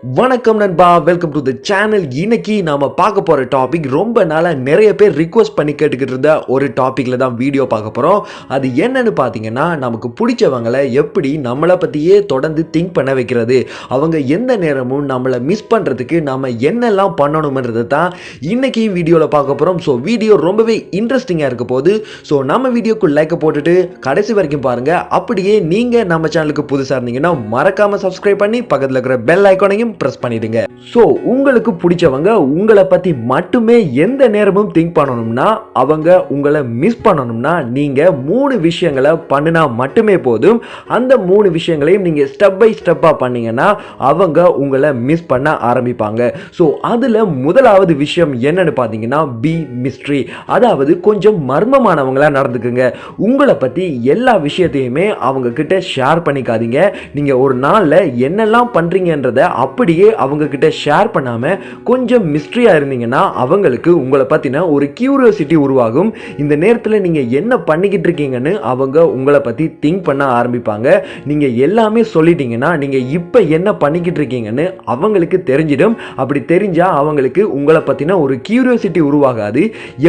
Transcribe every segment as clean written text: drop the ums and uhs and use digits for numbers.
வணக்கம் நண்பா, welcome to the channel. இன்னைக்கு நாம பார்க்க போற டாபிக் ரொம்ப நாளா நிறைய பேர் ரிக்வெஸ்ட் பண்ணி கேட்டுக்கிட்டு இருந்த ஒரு டாபிக்ல தான் வீடியோ பார்க்க போறோம். அது என்னன்னு பார்த்தீங்கன்னா, நமக்கு பிடிச்சவங்களை எப்படி நம்மளை பத்தியே தொடர்ந்து திங்க் பண்ண வைக்கிறது, அவங்க எந்த நேரமும் நம்மளை மிஸ் பண்றதுக்கு நாம என்னெல்லாம் பண்ணணும்ன்றது தான் இன்னைக்கு வீடியோல பார்க்க போறோம். ஸோ வீடியோ ரொம்பவே இன்ட்ரெஸ்டிங்கா இருக்க போகுது. ஸோ நம்ம வீடியோக்கு லைக் போட்டுட்டு கடைசி வரைக்கும் பாருங்க. அப்படியே நீங்க நம்ம சேனலுக்கு புதுசா இருந்தீங்கன்னா மறக்காம சப்ஸ்கிரைப் பண்ணி பக்கத்தில் இருக்கிற பெல் ஐகானையும் பிரஸ் பண்ணிடுங்க. சோ உங்களுக்கு பிடிச்சவங்க உங்களை பத்தி மட்டுமே எந்த நேரமும் திங்க் பண்ணணும்னா, அவங்க உங்களை மிஸ் பண்ணணும்னா நீங்க 3 விஷயங்களை பண்ணினா மட்டுமே போதும். அந்த 3 விஷயங்களையும் நீங்க ஸ்டெப் பை ஸ்டெப்பா பண்ணீங்கன்னா அவங்க உங்களை மிஸ் பண்ண ஆரம்பிப்பாங்க. சோ அதுல முதலாவது விஷயம் என்னன்னு பாத்தீங்கன்னா, பி மிஸ்ட்ரி. அதாவது கொஞ்சம் மர்மமானவங்களா நடந்துக்குங்க. உங்களை பத்தி எல்லா விஷயத்தையுமே அவங்க கிட்ட ஷேர் பண்ணிக்காதீங்க. நீங்க ஒரு நாள்ல என்னெல்லாம் பண்றீங்கன்றத அப்படியே அவங்க கிட்ட ஷேர் பண்ணாம கொஞ்சம் மிஸ்ட்ரியா இருந்தீங்கன்னா அவங்களுக்கு உங்களை பத்தின ஒரு கியூரியாசிட்டி உருவாகும். இந்த நேரத்தில் நீங்க என்ன பண்ணிக்கிட்டு இருக்கீங்கன்னு அவங்க உங்களை பத்தி திங்க் பண்ண ஆரம்பிப்பாங்க. நீங்க எல்லாமே சொல்லிட்டீங்கன்னா நீங்க இப்ப என்ன பண்ணிக்கிட்டு இருக்கீங்கன்னு அவங்களுக்கு தெரிஞ்சிடும். அப்படி தெரிஞ்சா அவங்களுக்கு உங்களை பத்தின ஒரு கியூரியாசிட்டி உருவாகாது.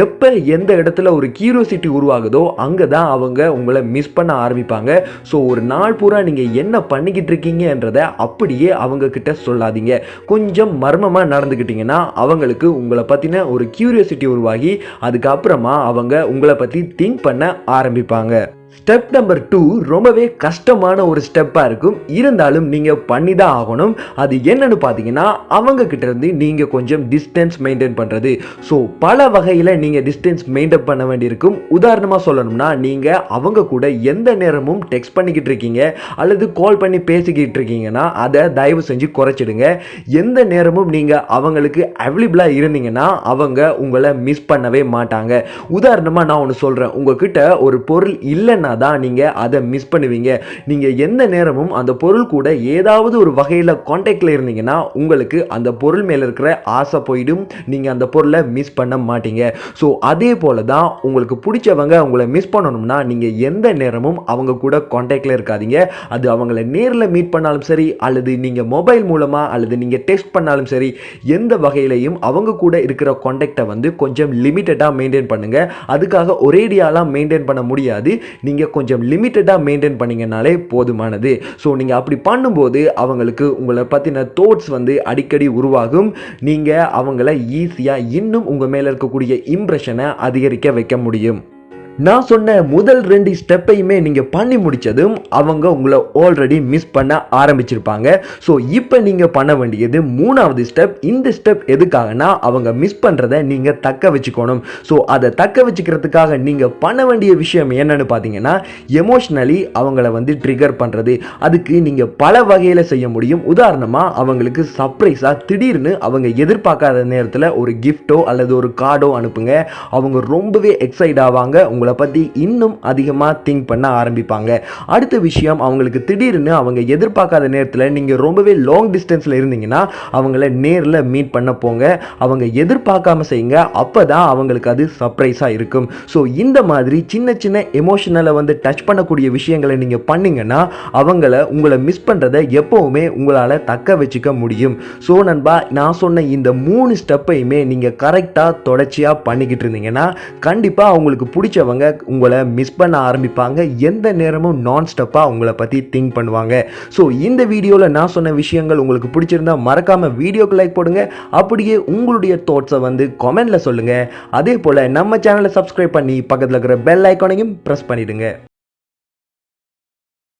எப்ப எந்த இடத்துல ஒரு கியூரியாசிட்டி உருவாகுதோ அங்கதான் அவங்க உங்களை மிஸ் பண்ண ஆரம்பிப்பாங்க. ஸோ ஒரு நாள் பூரா நீங்க என்ன பண்ணிக்கிட்டு இருக்கீங்கன்றத அப்படியே அவங்க கிட்ட சொல்லாதீங்க. கொஞ்சம் மர்மமா நடந்துக்கிட்டீங்கன்னா அவங்களுக்கு உங்களை பத்தின ஒரு கியூரியாசிட்டி உருவாகி அதுக்கப்புறமா அவங்க உங்களை பத்தி திங்க் பண்ண ஆரம்பிப்பாங்க. ஸ்டெப் நம்பர் 2 ரொம்பவே கஷ்டமான ஒரு ஸ்டெப்பாக இருக்கும். இருந்தாலும் நீங்கள் பண்ணி தான் ஆகணும். அது என்னன்னு பார்த்தீங்கன்னா, அவங்க கிட்ட இருந்து நீங்கள் கொஞ்சம் டிஸ்டன்ஸ் மெயின்டைன் பண்ணுறது. ஸோ பல வகையில் நீங்கள் டிஸ்டன்ஸ் மெயின்டைன் பண்ண வேண்டியிருக்கும். உதாரணமாக சொல்லணும்னா, நீங்கள் அவங்க கூட எந்த நேரமும் டெக்ஸ்ட் பண்ணிக்கிட்டு இருக்கீங்க அல்லது கால் பண்ணி பேசிக்கிட்டு இருக்கீங்கன்னா அதை தயவு செஞ்சு குறைச்சிடுங்க. எந்த நேரமும் நீங்கள் அவங்களுக்கு அவைலபிளாக இருந்தீங்கன்னா அவங்க உங்களை மிஸ் பண்ணவே மாட்டாங்க. உதாரணமாக நான் ஒன்று சொல்கிறேன். உங்ககிட்ட ஒரு பொருள் இல்லைன்னா தான் நீங்க அதை மிஸ் பண்ணுவீங்க. நீங்க எந்த நேரமும் அந்த பொருள் கூட ஏதாவது ஒரு வகையில் கான்டாக்ட்ல இருந்தீங்கன்னா உங்களுக்கு அந்த பொருள் மேல இருக்கிற ஆசை போயிடும். நீங்க அந்த பொருளை மிஸ் பண்ண மாட்டீங்க. ஸோ அதே போல தான் உங்களுக்கு பிடிச்சவங்க உங்களை மிஸ் பண்ணணும்னா நீங்க எந்த நேரமும் அவங்க கூட கான்டாக்ட்ல இருக்காதீங்க. அது அவங்களை நேரில் மீட் பண்ணாலும் சரி அல்லது நீங்க மொபைல் மூலமா அல்லது நீங்க டெக்ஸ்ட் பண்ணாலும் சரி, எந்த வகையிலையும் அவங்க கூட இருக்கிற கான்டாக்டை வந்து கொஞ்சம் லிமிட்டடாக மெயின்டைன் பண்ணுங்க. அதுக்காக ஒரேடியாலாம் மெயின்டைன் பண்ண முடியாது. நீங்கள் கொஞ்சம் லிமிட்டடாக மெயின்டைன் பண்ணிங்கனாலே போதுமானது. ஸோ நீங்கள் அப்படி பண்ணும்போது அவங்களுக்கு உங்களை பற்றின தாட்ஸ் வந்து அடிக்கடி உருவாகும். நீங்கள் அவங்கள ஈஸியாக இன்னும் உங்கள் மேலே இருக்கக்கூடிய இம்ப்ரெஷனை அதிகரிக்க வைக்க முடியும். நான் சொன்ன முதல் 2 ஸ்டெப்பையுமே நீங்கள் பண்ணி முடித்ததும் அவங்க உங்களை ஆல்ரெடி மிஸ் பண்ண ஆரம்பிச்சிருப்பாங்க. ஸோ இப்போ நீங்கள் பண்ண வேண்டியது 3வது ஸ்டெப். இந்த ஸ்டெப் எதுக்காகனா, அவங்க மிஸ் பண்ணுறதை நீங்கள் தக்க வச்சுக்கணும். ஸோ அதை தக்க வச்சுக்கிறதுக்காக நீங்கள் பண்ண வேண்டிய விஷயம் என்னன்னு பார்த்தீங்கன்னா, எமோஷ்னலி அவங்கள வந்து ட்ரிகர் பண்ணுறது. அதுக்கு நீங்கள் பல வகையில் செய்ய முடியும். உதாரணமாக அவங்களுக்கு சர்ப்ரைஸாக திடீர்னு அவங்க எதிர்பார்க்காத நேரத்தில் ஒரு கிஃப்டோ அல்லது ஒரு கார்டோ அனுப்புங்க. அவங்க ரொம்பவே எக்ஸைட் ஆவாங்க. உங்களை பத்தி இன்னும் அதிகமா திங்க் பண்ண ஆரம்பிப்பாங்க. அடுத்த விஷயம், அவங்களுக்கு திடீர்னு அவங்க எதிர்பார்க்காத நேரத்தில் நீங்க ரொம்பவே லாங் டிஸ்டன்ஸ்ல இருந்தீங்கன்னா அவங்கள நேரில் மீட் பண்ண போங்க. அவங்க எதிர்பார்க்காம செய்யுங்க. அப்பதான் அவங்களுக்கு அது சர்ப்ரைஸா இருக்கும். ஸோ இந்த மாதிரி சின்ன சின்ன எமோஷனலை வந்து டச் பண்ணக்கூடிய விஷயங்களை நீங்க பண்ணீங்கன்னா அவங்கள உங்களை மிஸ் பண்றதை எப்பவுமே உங்களால தக்க வச்சுக்க முடியும். ஸோ நண்பா, நான் சொன்ன இந்த 3 ஸ்டெப்பையுமே நீங்க கரெக்டா தொடர்ச்சியா பண்ணிக்கிட்டு இருந்தீங்கன்னா கண்டிப்பா அவங்களுக்கு பிடிச்சவங்க உங்களை மிஸ் பண்ண ஆரம்பிப்பாங்க. எந்த நேரமும் நான் ஸ்டாப்பா உங்களை பத்தி திங்க் பண்ணுவாங்க. ஸோ இந்த வீடியோவில் நான் சொன்ன விஷயங்கள் உங்களுக்கு பிடிச்சிருந்தா மறக்காம வீடியோக்கு லைக் போடுங்க. அப்படியே உங்களுடைய தாட்ஸை வந்து கமெண்ட்ல சொல்லுங்க. அதே போல நம்ம சேனலை சப்ஸ்கிரைப் பண்ணி பக்கத்தில் இருக்கிற பெல் ஐகானையும் பிரஸ் பண்ணிடுங்க.